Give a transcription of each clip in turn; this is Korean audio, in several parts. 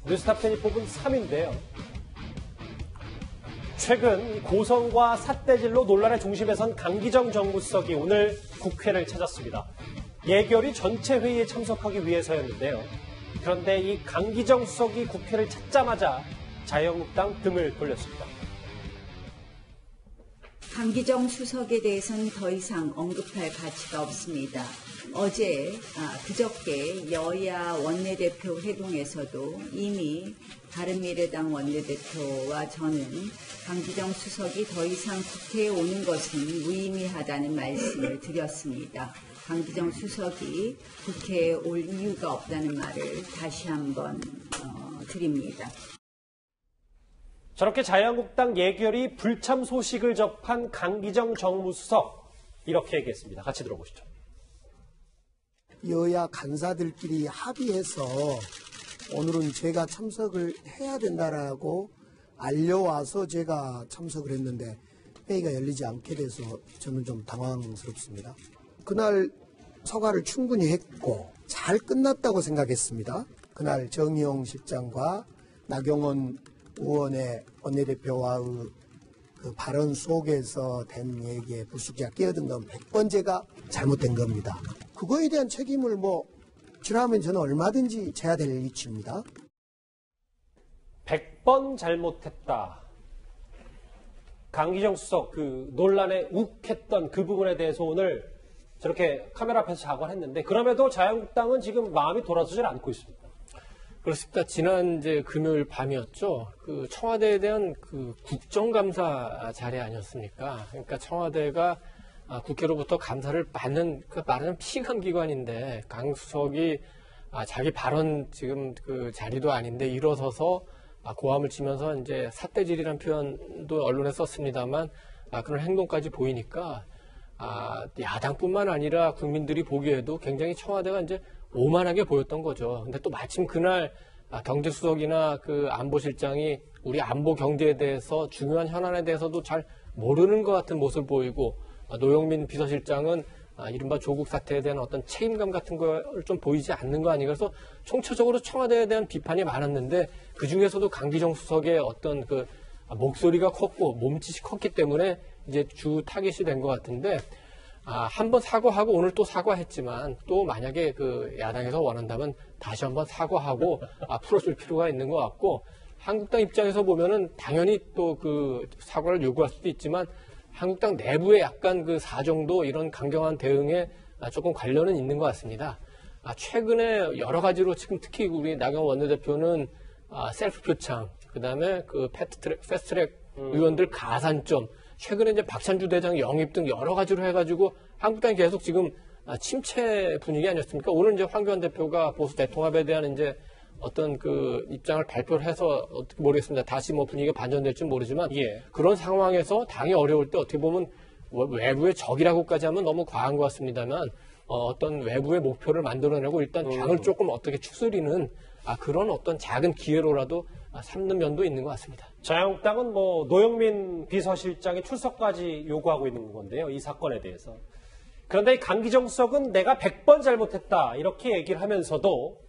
뉴스탑10이 뽑은 3위인데요. 최근 고성과 삿대질로 논란의 중심에 선 강기정 정무수석이 오늘 국회를 찾았습니다. 예결위 전체 회의에 참석하기 위해서였는데요. 그런데 이 강기정 수석이 국회를 찾자마자 자유한국당 등을 돌렸습니다. 강기정 수석에 대해서는 더 이상 언급할 가치가 없습니다. 어제, 그저께 여야 원내대표 회동에서도 이미 바른미래당 원내대표와 저는 강기정 수석이 더 이상 국회에 오는 것은 무의미하다는 말씀을 드렸습니다. 강기정 수석이 국회에 올 이유가 없다는 말을 다시 한번 드립니다. 저렇게 자유한국당 예결위 불참 소식을 접한 강기정 정무수석 이렇게 얘기했습니다. 같이 들어보시죠. 여야 간사들끼리 합의해서 오늘은 제가 참석을 해야 된다라고 알려와서 제가 참석을 했는데 회의가 열리지 않게 돼서 저는 좀 당황스럽습니다. 그날 서가를 충분히 했고 잘 끝났다고 생각했습니다. 그날 정의용 실장과 나경원 의원의 원내대표와의 그 발언 속에서 된 얘기에 불쑥자 끼어든 건 100번 제가 잘못된 겁니다. 그거에 대한 책임을 지라면 저는 얼마든지 져야 될 이치입니다. 100번 잘못했다. 강기정 수석 그 논란에 욱했던 그 부분에 대해서 오늘 저렇게 카메라 앞에서 사과를 했는데 그럼에도 자유한국당은 지금 마음이 돌아서질 않고 있습니다. 그렇습니다. 지난 금요일 밤이었죠. 그 청와대에 대한 그 국정감사 자리 아니었습니까? 그러니까 청와대가 국회로부터 감사를 받는 말하자면 피감기관인데 강 수석이 자기 발언 지금 그 자리도 아닌데 일어서서 고함을 치면서 이제 삿대질이라는 표현도 언론에 썼습니다만 그런 행동까지 보이니까 야당뿐만 아니라 국민들이 보기에도 굉장히 청와대가 이제 오만하게 보였던 거죠. 근데 또 마침 그날 경제수석이나 그 안보실장이 우리 안보 경제에 대해서 중요한 현안에 대해서도 잘 모르는 것 같은 모습을 보이고 노영민 비서실장은 이른바 조국 사태에 대한 어떤 책임감 같은 걸 좀 보이지 않는 거 아니에요. 그래서 총체적으로 청와대에 대한 비판이 많았는데 그 중에서도 강기정 수석의 어떤 그 목소리가 컸고 몸짓이 컸기 때문에 이제 주 타깃이 된 것 같은데 한번 사과하고 오늘 또 사과했지만 또 만약에 그 야당에서 원한다면 다시 한번 사과하고 풀어줄 필요가 있는 것 같고 한국당 입장에서 보면은 당연히 또 그 사과를 요구할 수도 있지만 한국당 내부에 약간 그 사정도 이런 강경한 대응에 조금 관련은 있는 것 같습니다. 최근에 여러 가지로 지금 특히 우리 나경원 원내대표는 셀프 표창, 그 다음에 그 패스트트랙 의원들 가산점, 최근에 이제 박찬주 대장 영입 등 여러 가지로 해가지고 한국당이 계속 지금 침체 분위기 아니었습니까? 오늘 이제 황교안 대표가 보수 대통합에 대한 이제 어떤 그 입장을 발표를 해서 어떻게 모르겠습니다. 다시 분위기가 반전될지 모르지만 그런 상황에서 당이 어려울 때 어떻게 보면 외부의 적이라고까지 하면 너무 과한 것 같습니다만 어떤 외부의 목표를 만들어내고 일단 당을 조금 어떻게 추스리는 그런 어떤 작은 기회로라도 삼는 면도 있는 것 같습니다. 자유한국당은 노영민 비서실장의 출석까지 요구하고 있는 건데요. 이 사건에 대해서. 그런데 이 강기정 수석은 내가 100번 잘못했다 이렇게 얘기를 하면서도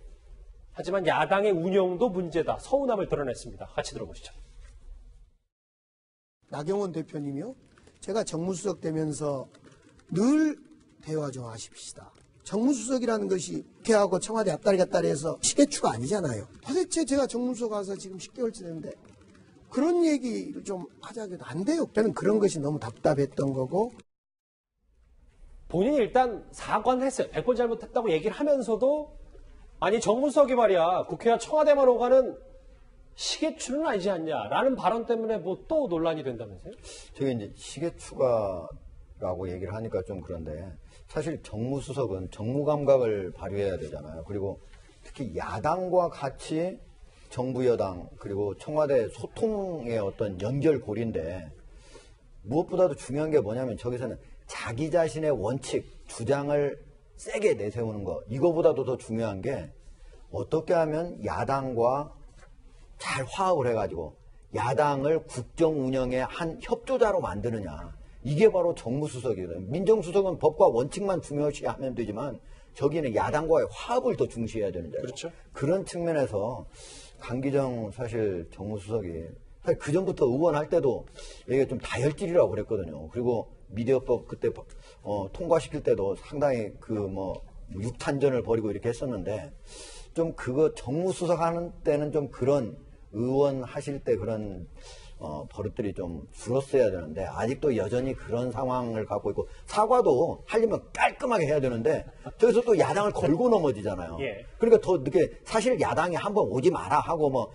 하지만 야당의 운영도 문제다. 서운함을 드러냈습니다. 같이 들어보시죠. 나경원 대표님이요. 제가 정무수석 되면서 늘 대화 좀 하십시다. 정무수석이라는 것이 국회하고 청와대 앞다리 갔다리 해서 시계추가 아니잖아요. 도대체 제가 정무수석 가서 지금 10개월째 됐는데 그런 얘기를 좀 하자고 안 돼요. 저는 그런 것이 너무 답답했던 거고. 본인이 일단 사과는 했어요. 100번 잘못했다고 얘기를 하면서도 아니 정무수석이 말이야 국회와 청와대만 오가는 시계추는 아니지 않냐라는 발언 때문에 또 논란이 된다면서요? 저게 이제 시계추가라고 얘기를 하니까 좀 그런데 사실 정무수석은 정무감각을 발휘해야 되잖아요. 그리고 특히 야당과 같이 정부 여당 그리고 청와대 소통의 어떤 연결고리인데 무엇보다도 중요한 게 뭐냐면 저기서는 자기 자신의 원칙, 주장을 세게 내세우는 거 이거보다도 더 중요한 게 어떻게 하면 야당과 잘 화합을 해가지고 야당을 국정 운영의 한 협조자로 만드느냐 이게 바로 정무수석이거든요. 민정수석은 법과 원칙만 중요시하면 되지만 저기는 야당과의 화합을 더 중시해야 되는데. 그렇죠. 그런 측면에서 강기정 사실 정무수석이 사실 그 전부터 의원할 때도 이게 좀 다혈질이라고 그랬거든요. 그리고 미디어법 그때 통과시킬 때도 상당히 육탄전을 벌이고 이렇게 했었는데 좀 그거 정무수석 하는 때는 좀 그런 의원 하실 때 그런 버릇들이 좀 줄었어야 되는데 아직도 여전히 그런 상황을 갖고 있고 사과도 하려면 깔끔하게 해야 되는데 저기서 또 야당을 걸고 넘어지잖아요. 예. 그러니까 더 늦게 사실 야당이 한번 오지 마라 하고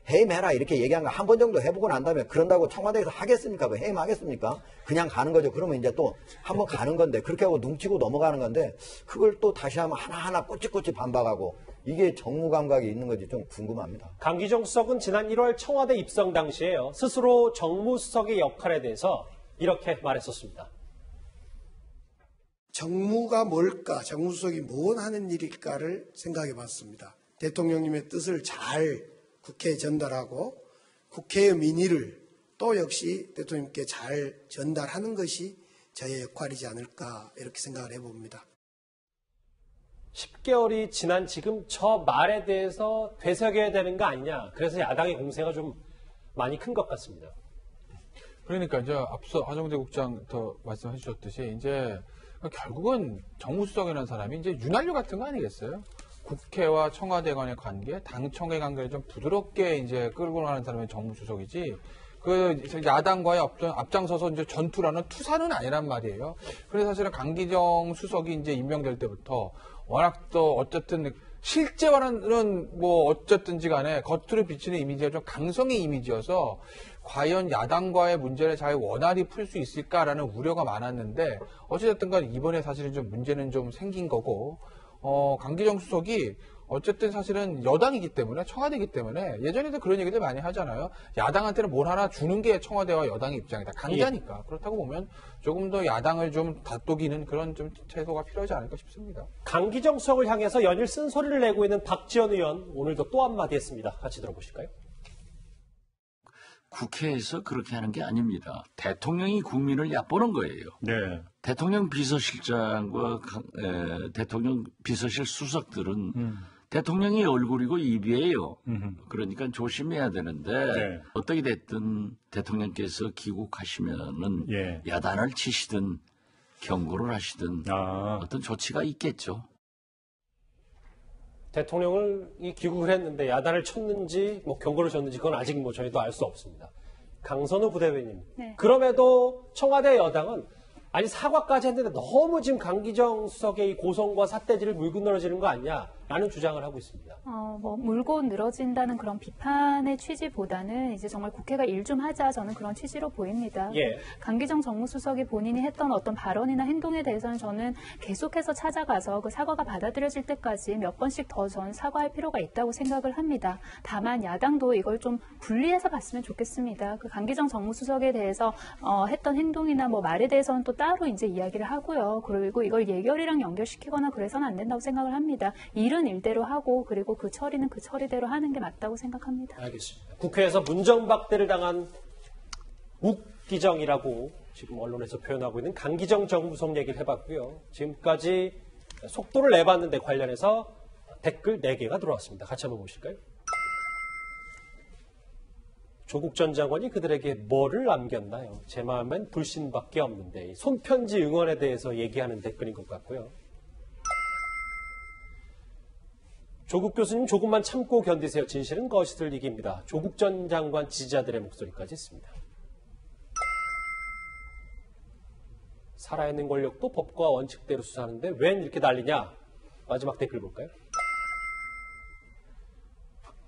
해임해라 이렇게 얘기한 거 한 번 정도 해보고 난 다음에 그런다고 청와대에서 하겠습니까? 해임하겠습니까? 그냥 가는 거죠. 그러면 이제 또 한 번 가는 건데 그렇게 하고 눈치고 넘어가는 건데 그걸 또 다시 하면 하나하나 꼬치꼬치 반박하고 이게 정무 감각이 있는 건지 좀 궁금합니다. 강기정 수석은 지난 1월 청와대 입성 당시에요. 스스로 정무수석의 역할에 대해서 이렇게 말했었습니다. 정무가 뭘까, 정무수석이 뭘 하는 일일까를 생각해 봤습니다. 대통령님의 뜻을 잘 국회에 전달하고 국회의 민의를 또 역시 대통령님께 잘 전달하는 것이 저의 역할이지 않을까 이렇게 생각을 해봅니다. 10개월이 지난 지금 저 말에 대해서 되새겨야 되는 거 아니냐. 그래서 야당의 공세가 좀 많이 큰 것 같습니다. 그러니까 이제 앞서 하정재 국장 더 말씀해 주셨듯이 이제 결국은 정무수석이라는 사람이 이제 윤활유 같은 거 아니겠어요? 국회와 청와대 간의 관계, 당청의 관계를 좀 부드럽게 이제 끌고 가는 사람이 정무수석이지, 그 야당과의 앞장서서 이제 전투라는 투사는 아니란 말이에요. 그래서 사실은 강기정 수석이 이제 임명될 때부터 워낙 또 어쨌든 실제와는 어쨌든지 간에 겉으로 비치는 이미지가 좀 강성의 이미지여서 과연 야당과의 문제를 잘 원활히 풀 수 있을까라는 우려가 많았는데 어찌됐든 간 이번에 사실은 좀 문제는 좀 생긴 거고, 강기정 수석이 어쨌든 사실은 여당이기 때문에, 청와대이기 때문에 예전에도 그런 얘기들 많이 하잖아요. 야당한테는 뭘 하나 주는 게 청와대와 여당의 입장이다. 강자니까. 그렇다고 보면 조금 더 야당을 좀 다독이는 그런 좀 태도가 필요하지 않을까 싶습니다. 강기정 수석을 향해서 연일 쓴소리를 내고 있는 박지원 의원, 오늘도 또 한마디 했습니다. 같이 들어보실까요? 국회에서 그렇게 하는 게 아닙니다. 대통령이 국민을 얕보는 거예요. 네. 대통령 비서실장과 대통령 비서실 수석들은 대통령이 얼굴이고 입이에요. 그러니까 조심해야 되는데 네. 어떻게 됐든 대통령께서 귀국하시면은 예. 야단을 치시든 경고를 하시든 어떤 조치가 있겠죠. 대통령을 귀국을 했는데 야단을 쳤는지 경고를 줬는지 그건 아직 저희도 알 수 없습니다. 강선우 부대변인. 네. 그럼에도 청와대 여당은 아니 사과까지 했는데 너무 지금 강기정 수석의 이 고성과 삿대질을 물고 늘어지는 거 아니냐라는 주장을 하고 있습니다. 물고 늘어진다는 그런 비판의 취지보다는 이제 정말 국회가 일 좀 하자, 저는 그런 취지로 보입니다. 예. 강기정 정무수석이 본인이 했던 어떤 발언이나 행동에 대해서는 저는 계속해서 찾아가서 그 사과가 받아들여질 때까지 몇 번씩 더 전 사과할 필요가 있다고 생각을 합니다. 다만 야당도 이걸 좀 분리해서 봤으면 좋겠습니다. 그 강기정 정무수석에 대해서 했던 행동이나 말에 대해서는 또 따로 이제 이야기를 하고요. 그리고 이걸 예결이랑 연결시키거나 그래서는 안 된다고 생각을 합니다. 일은 일대로 하고 그리고 그 처리는 그 처리대로 하는 게 맞다고 생각합니다. 알겠습니다. 국회에서 문정박대를 당한 욱기정이라고 지금 언론에서 표현하고 있는 강기정 정무수석 얘기를 해봤고요. 지금까지 속도를 내봤는데 관련해서 댓글 4개가 들어왔습니다. 같이 한번 보실까요? 조국 전 장관이 그들에게 뭐를 남겼나요? 제 마음엔 불신밖에 없는데. 손편지 응원에 대해서 얘기하는 댓글인 것 같고요. 조국 교수님 조금만 참고 견디세요. 진실은 거짓을 이깁니다. 조국 전 장관 지지자들의 목소리까지 있습니다. 살아있는 권력도 법과 원칙대로 수사하는데 웬 이렇게 난리냐? 마지막 댓글 볼까요?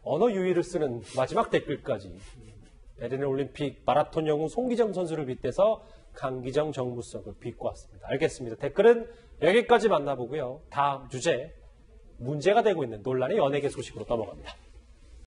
언어 유희를 쓰는 마지막 댓글까지. 베르린 올림픽 마라톤 영웅 송기정 선수를 빗대서 강기정 정무수석을 비꼬았습니다. 알겠습니다. 댓글은 여기까지 만나보고요. 다음 주제, 문제가 되고 있는 논란의 연예계 소식으로 넘어갑니다.